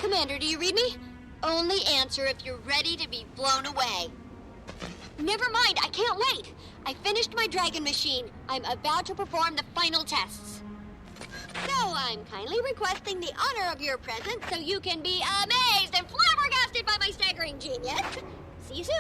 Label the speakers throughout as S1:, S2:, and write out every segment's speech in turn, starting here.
S1: Commander, do you read me? Only answer if you're ready to be blown away. Never mind, I can't wait. I finished my dragon machine. I'm about to perform the final tests. So I'm kindly requesting the honor of your presence so you can be amazed and flabbergasted by my staggering genius. See you soon.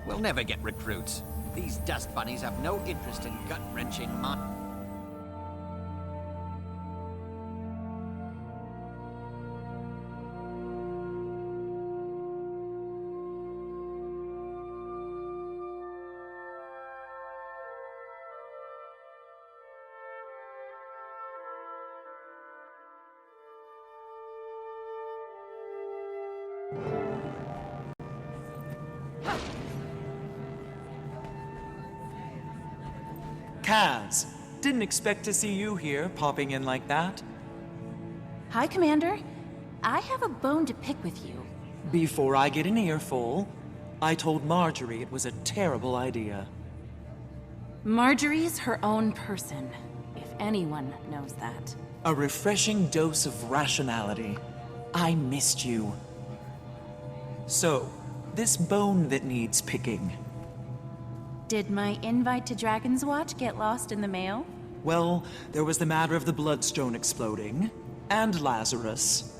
S2: We'll never get recruits. These dust bunnies have no interest in gut-wrenching
S3: Kaz, didn't expect to see you here, popping in like that.
S4: Hi, Commander. I have a bone to pick with you.
S3: Before I get an earful, I told Marjorie it was a terrible idea.
S4: Marjorie's her own person, if anyone knows that.
S3: A refreshing dose of rationality. I missed you. So, this bone that needs picking.
S4: Did my invite to Dragon's Watch get lost in the mail?
S3: Well, there was the matter of the Bloodstone exploding, and Lazarus.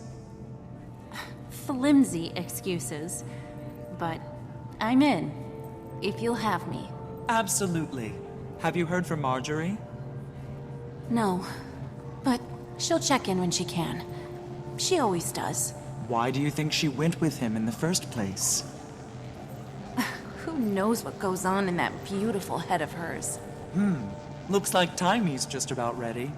S4: Flimsy excuses. But I'm in, if you'll have me.
S3: Absolutely. Have you heard from Marjorie?
S4: No, but she'll check in when she can. She always does.
S3: Why do you think she went with him in the first place?
S4: Who knows what goes on in that beautiful head of hers?
S3: Looks like Taimi's just about ready.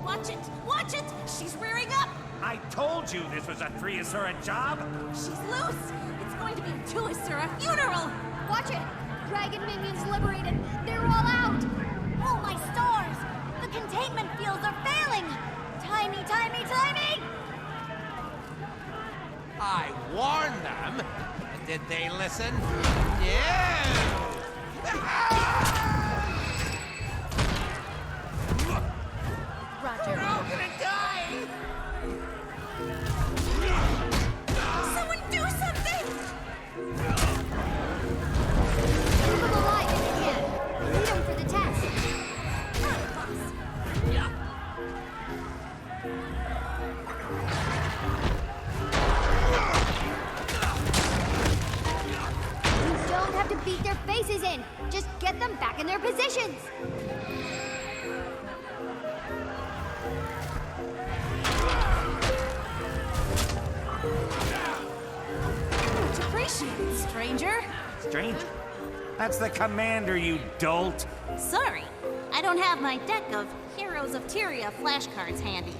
S4: Watch it! Watch it! She's rearing up!
S5: I told you this was a 3 Asura job!
S4: She's loose! It's going to be a 2 Asura funeral!
S1: Watch it! Dragon minions liberated! They're all out! Oh my stars! The containment fields are failing! Taimi, Taimi, Taimi!
S2: I warned them! Did they listen? No!
S1: Roger.
S2: We're all gonna die!
S4: Someone do something!
S1: Keep them alive if you can. Lead them for the test. You don't have to beat their faces in. Just get them back in their positions.
S4: Much appreciated, stranger.
S5: Strange. That's the commander, you dolt!
S4: Sorry, I don't have my deck of Heroes of Tyria flashcards handy.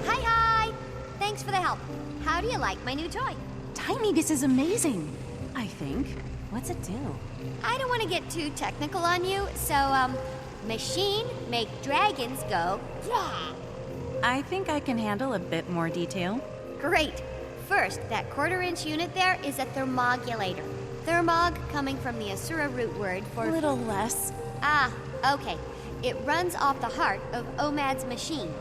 S1: Hi, hi! Thanks for the help. How do you like my new toy?
S4: Taimi, this is amazing. I think. What's it do?
S1: I don't want to get too technical on you, so, machine make dragons go, yeah!
S4: I think I can handle a bit more detail.
S1: Great. First, that quarter-inch unit there is a thermogulator. Thermog coming from the Asura root word
S4: A
S1: for...
S4: little less.
S1: Ah, okay. It runs off the heart of Omad's machine.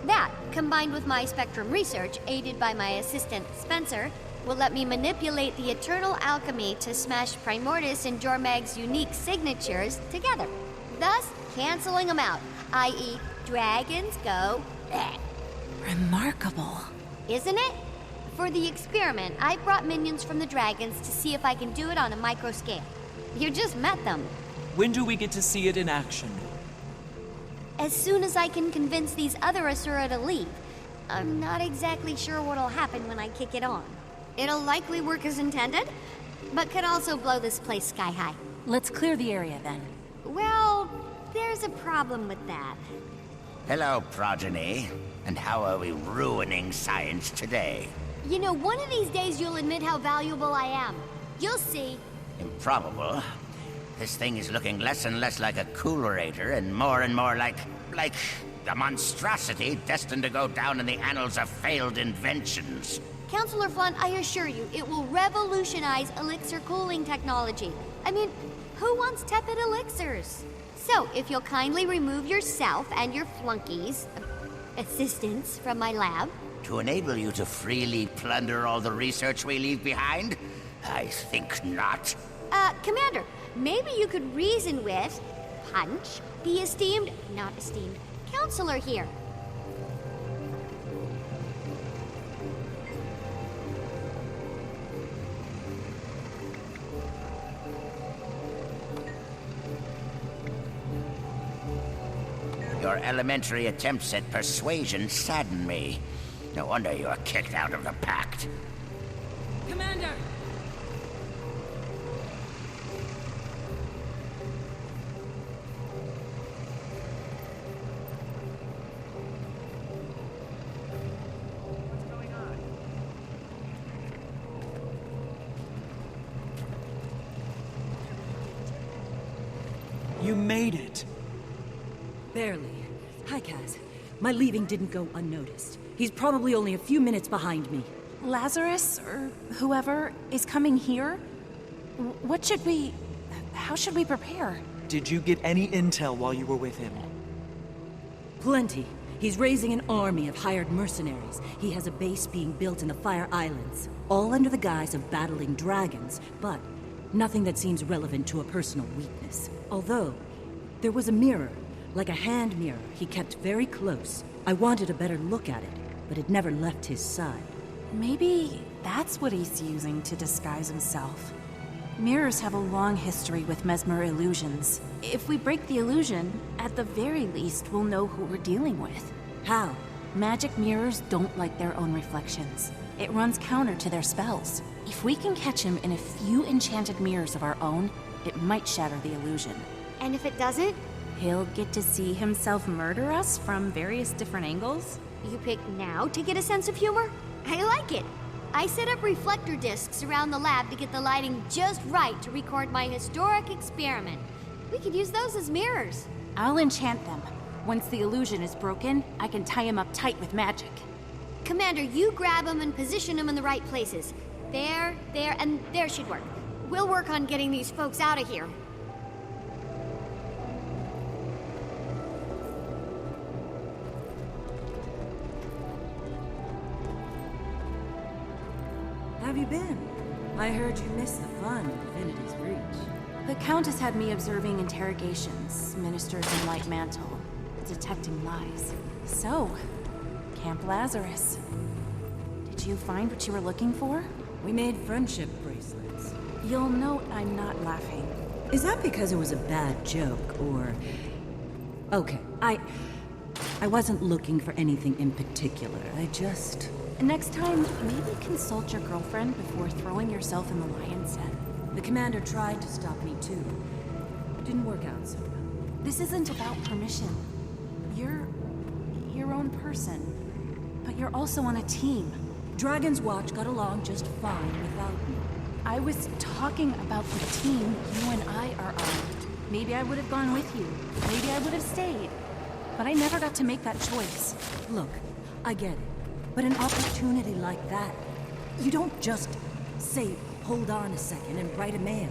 S1: That, combined with my spectrum research, aided by my assistant Spencer, will let me manipulate the eternal alchemy to smash Primordus and Jormag's unique signatures together, thus canceling them out, i.e. dragons go bleh.
S4: Remarkable.
S1: Isn't it? For the experiment, I brought minions from the dragons to see if I can do it on a micro scale. You just met them.
S3: When do we get to see it in action?
S1: as soon as I can convince these other Asura to leave. I'm not exactly sure what'll happen when I kick it on. It'll likely work as intended, but could also blow this place sky high.
S4: Let's clear the area then.
S1: Well, there's a problem with that.
S5: Hello, progeny. And how are we ruining science today?
S1: You know, one of these days you'll admit how valuable I am. You'll see.
S5: Improbable. This thing is looking less and less like a coolerator and more like a monstrosity destined to go down in the annals of failed inventions.
S1: Counselor Flan, I assure you, it will revolutionize elixir cooling technology. I mean, who wants tepid elixirs? So, if you'll kindly remove yourself and your flunkies, assistants from my lab.
S5: To enable you to freely plunder all the research we leave behind? I think not.
S1: Commander, maybe you could reason with Punch, the not esteemed, counselor here.
S5: Your elementary attempts at persuasion sadden me. No wonder you were kicked out of the pact.
S4: Commander!
S3: You made it.
S6: Barely. Hi, Kaz. My leaving didn't go unnoticed. He's probably only a few minutes behind me.
S4: Lazarus, or whoever, is coming here? How should we prepare?
S3: Did you get any intel while you were with him?
S6: Plenty. He's raising an army of hired mercenaries. He has a base being built in the Fire Islands, all under the guise of battling dragons, but nothing that seems relevant to a personal weakness. Although, there was a mirror, like a hand mirror, he kept very close. I wanted a better look at it, but it never left his side.
S4: Maybe that's what he's using to disguise himself. Mirrors have a long history with mesmer illusions. If we break the illusion, at the very least, we'll know who we're dealing with.
S6: How?
S4: Magic mirrors don't like their own reflections. It runs counter to their spells. If we can catch him in a few enchanted mirrors of our own, it might shatter the illusion.
S1: And if it doesn't,
S4: He'll get to see himself murder us from various different angles?
S1: you pick now to get a sense of humor? I like it. I set up reflector discs around the lab to get the lighting just right to record my historic experiment. We could use those as mirrors.
S4: I'll enchant them. Once the illusion is broken, I can tie him up tight with magic.
S1: Commander, you grab them and position them in the right places. There, and there should work. We'll work on getting these folks out of here.
S6: Have you been? I heard you missed the fun of Divinity's Reach.
S4: The Countess had me observing interrogations, ministers in Light Mantle, detecting lies. So, Camp Lazarus. Did you find what you were looking for?
S6: We made friendship bracelets.
S4: You'll note I'm not laughing.
S6: Is that because it was a bad joke, or... Okay, I wasn't looking for anything in particular. I just...
S4: Next time, maybe consult your girlfriend before throwing yourself in the lion's den.
S6: The commander tried to stop me too. It didn't work out so well.
S4: This isn't about permission. You're your own person, but you're also on a team.
S6: Dragon's Watch got along just fine without me.
S4: I was talking about the team you and I are on. Maybe I would have gone with you. Maybe I would have stayed. But I never got to make that choice.
S6: Look, I get it. But an opportunity like that, you don't just say, hold on a second and write a mail.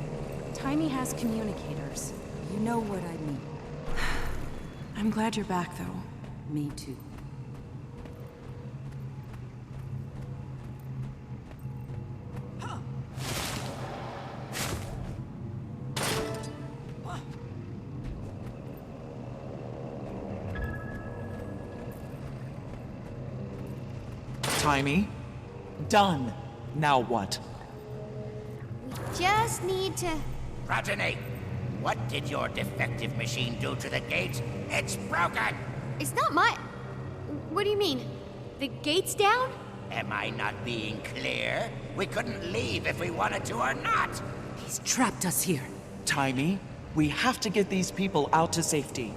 S4: Taimi has communicators.
S6: You know what I mean.
S4: I'm glad you're back, though.
S6: Me too.
S3: Taimi? Done. Now what?
S1: We just need to...
S5: Progeny, What did your defective machine do to the gate? It's broken!
S1: It's not my... What do you mean? The gate's down?
S5: Am I not being clear? We couldn't leave if we wanted to or not.
S6: He's trapped us here.
S3: Taimi, we have to get these people out to safety.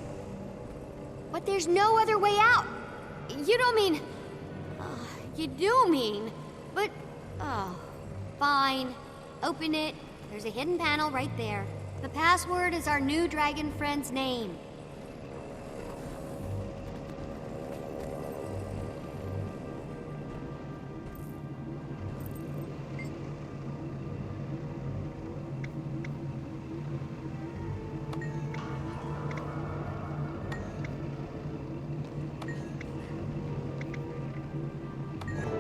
S1: But there's no other way out. You don't mean... you do mean... But... Oh... Fine. Open it. There's a hidden panel right there. The password is our new dragon friend's name.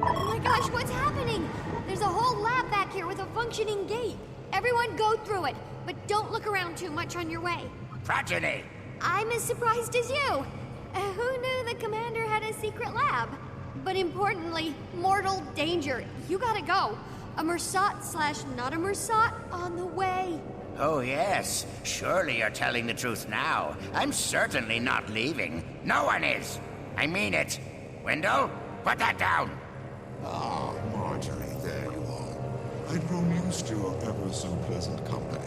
S1: Oh my gosh, what's happening? There's a whole lab back here with a functioning gate. Everyone go through it, but don't look around too much on your way.
S5: Progeny!
S1: I'm as surprised as you. Who knew the commander had a secret lab? But importantly, mortal danger. You gotta go. A Mersat/not a Mersat on the way.
S5: Oh yes, surely you're telling the truth now. I'm certainly not leaving. No one is. I mean it. Wendell, put that down.
S7: Ah, Marjorie, there you are. I'd grown used to your ever so pleasant company.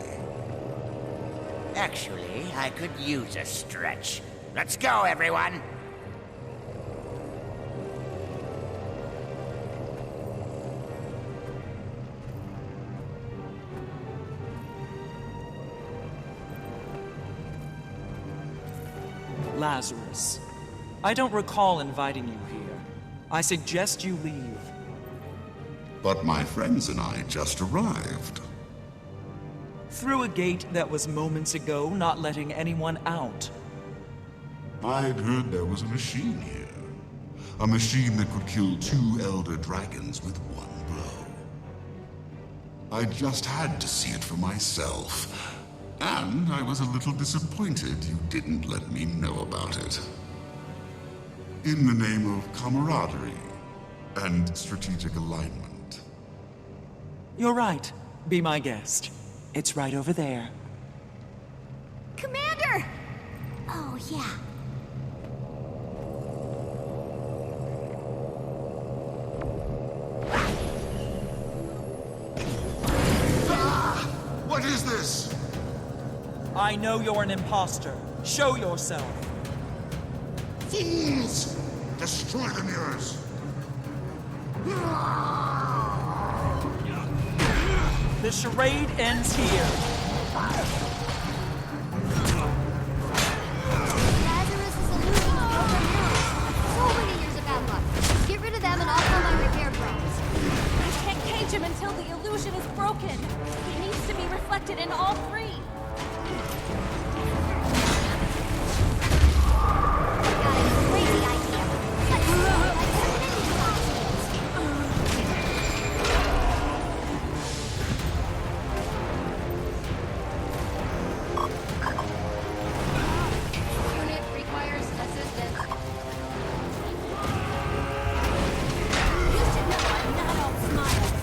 S5: Actually, I could use a stretch. Let's go, everyone!
S3: Lazarus, I don't recall inviting you here. I suggest you leave.
S7: But my friends and I just arrived.
S3: Through a gate that was moments ago not letting anyone out.
S7: I'd heard there was a machine here. A machine that could kill 2 elder dragons with one blow. I just had to see it for myself. And I was a little disappointed you didn't let me know about it. In the name of camaraderie and strategic alignment.
S3: You're right. Be my guest. It's right over there.
S1: Commander! Oh, yeah.
S7: What is this?
S3: I know you're an imposter. Show yourself.
S7: Fools! Destroy the mirrors!
S3: The charade ends here.
S1: Lazarus is eluding the Elder Mirrors. So many years of bad luck. Get rid of them and I'll call my repair drones.
S4: We can't cage him until the illusion is broken. He needs to be reflected in all three.
S1: Got a crazy idea. Let's see like some mini boxes.
S8: Unit requires assistance.
S4: You should know I'm not all smiles.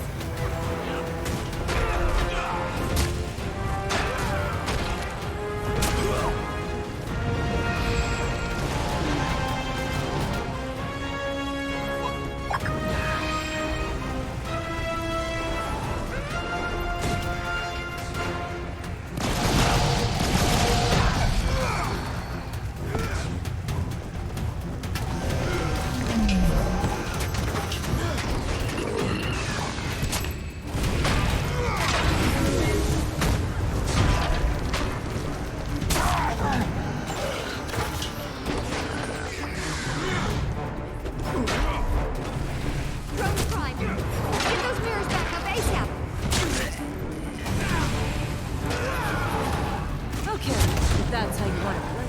S1: Drones prime. Get those mirrors back up ASAP.
S6: Okay, if that's how you want to play.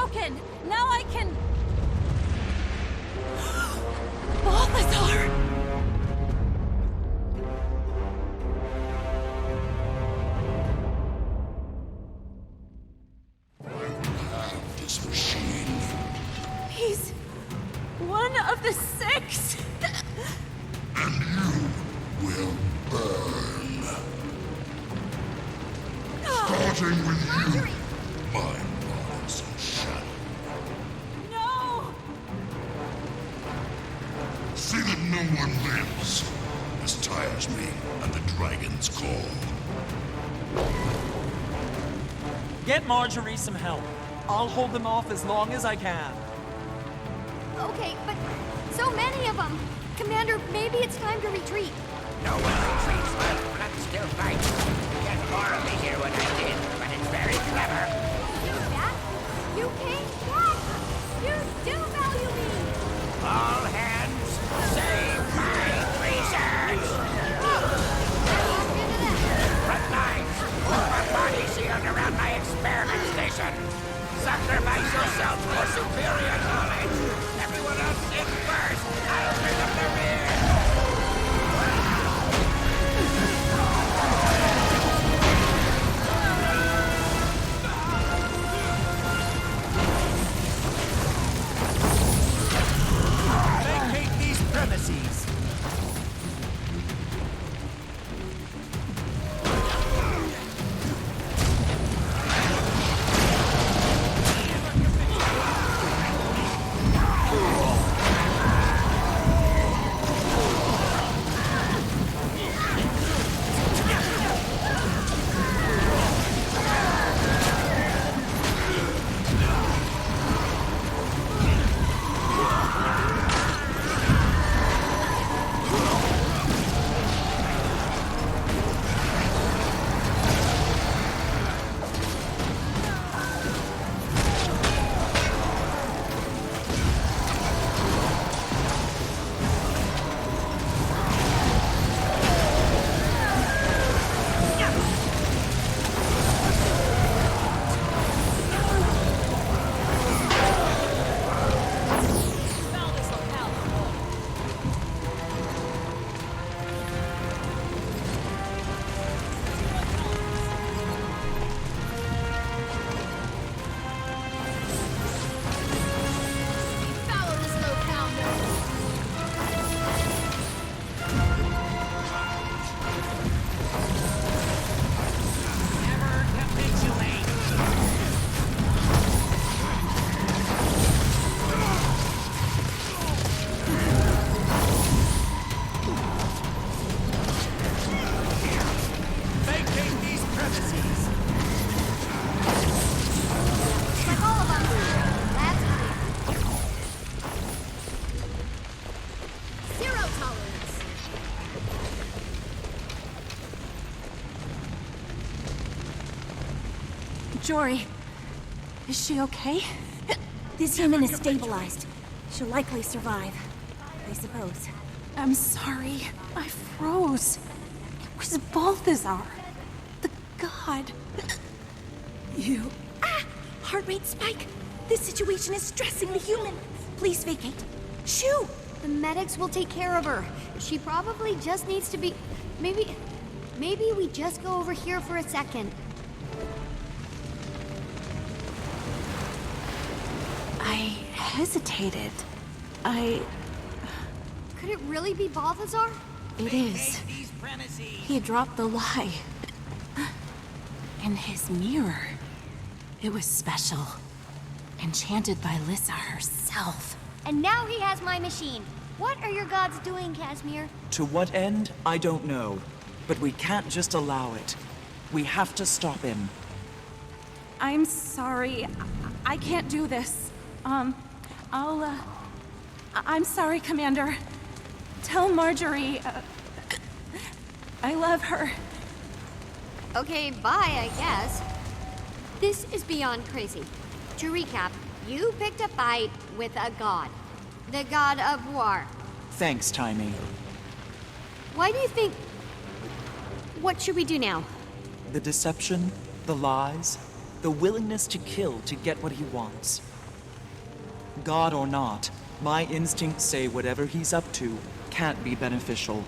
S4: broken! Now I can... Balthazar!
S7: This machine.
S4: He's one of the six!
S7: And you will burn. Starting with you, my rise and shadow.
S4: No!
S7: See that no one lives. This tires me at the dragon's call.
S3: Get Marjorie some help. I'll hold them off as long as I can.
S1: Okay, but so many of them. Commander, maybe it's time to retreat.
S5: No one retreats while blood still fights. Get more of me here when I did, but it's very clever.
S1: Dad, you came back. You do value me.
S5: All hands, save my research! Front lines, move a body shield around my experiment station. Sacrifice yourself for superior knowledge. Everyone else in first. I'll bring up the rear.
S2: Vacate these premises.
S8: Follow this low pounder.
S2: Never capitulate. Vacate these premises.
S1: Like all of them. That's clear.
S8: Zero tolerance.
S4: Jory, is she okay?
S6: This human is stabilized. She'll likely survive, I suppose.
S4: I'm sorry. I froze. It was Balthazar. The god.
S6: You... Ah! Heart rate spike! This situation is stressing the human. Please vacate. Shoo!
S1: The medics will take care of her. She probably just needs to be... Maybe we just go over here for a second.
S4: I hesitated.
S1: Could it really be Balthazar?
S4: It is.
S2: Vacate these premises.
S4: He had dropped the lie. In his mirror. It was special. Enchanted by Lissa herself.
S1: And now he has my machine. What are your gods doing, Casimir?
S3: To what end, I don't know. But we can't just allow it. We have to stop him.
S4: I'm sorry. I can't do this. I'm sorry, Commander. Tell Marjorie, I love her.
S1: Okay, bye, I guess. This is beyond crazy. To recap, you picked a fight with a god. The god of war.
S3: Thanks, Taimi.
S1: Why do you think... What should we do now?
S3: The deception, the lies, the willingness to kill to get what he wants. God or not, my instincts say whatever he's up to can't be beneficial.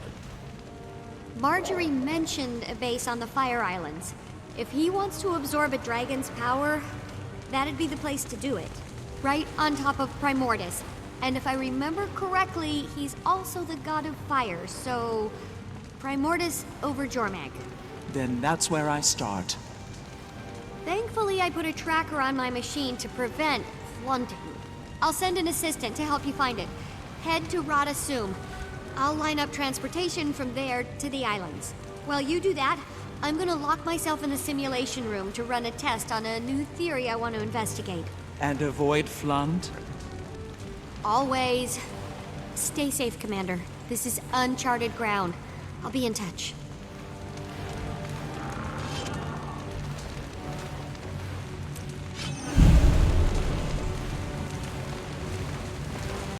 S1: Marjorie mentioned a base on the Fire Islands. If he wants to absorb a dragon's power, that'd be the place to do it. Right on top of Primordus. And if I remember correctly, he's also the god of fire, so Primordus over Jormag.
S3: Then that's where I start.
S1: Thankfully, I put a tracker on my machine to prevent flunting. I'll send an assistant to help you find it. Head to Rada Sum. I'll line up transportation from there to the islands. While you do that, I'm gonna lock myself in the simulation room to run a test on a new theory I want to investigate.
S3: And avoid Flund?
S1: Always. Stay safe, Commander. This is uncharted ground. I'll be in touch.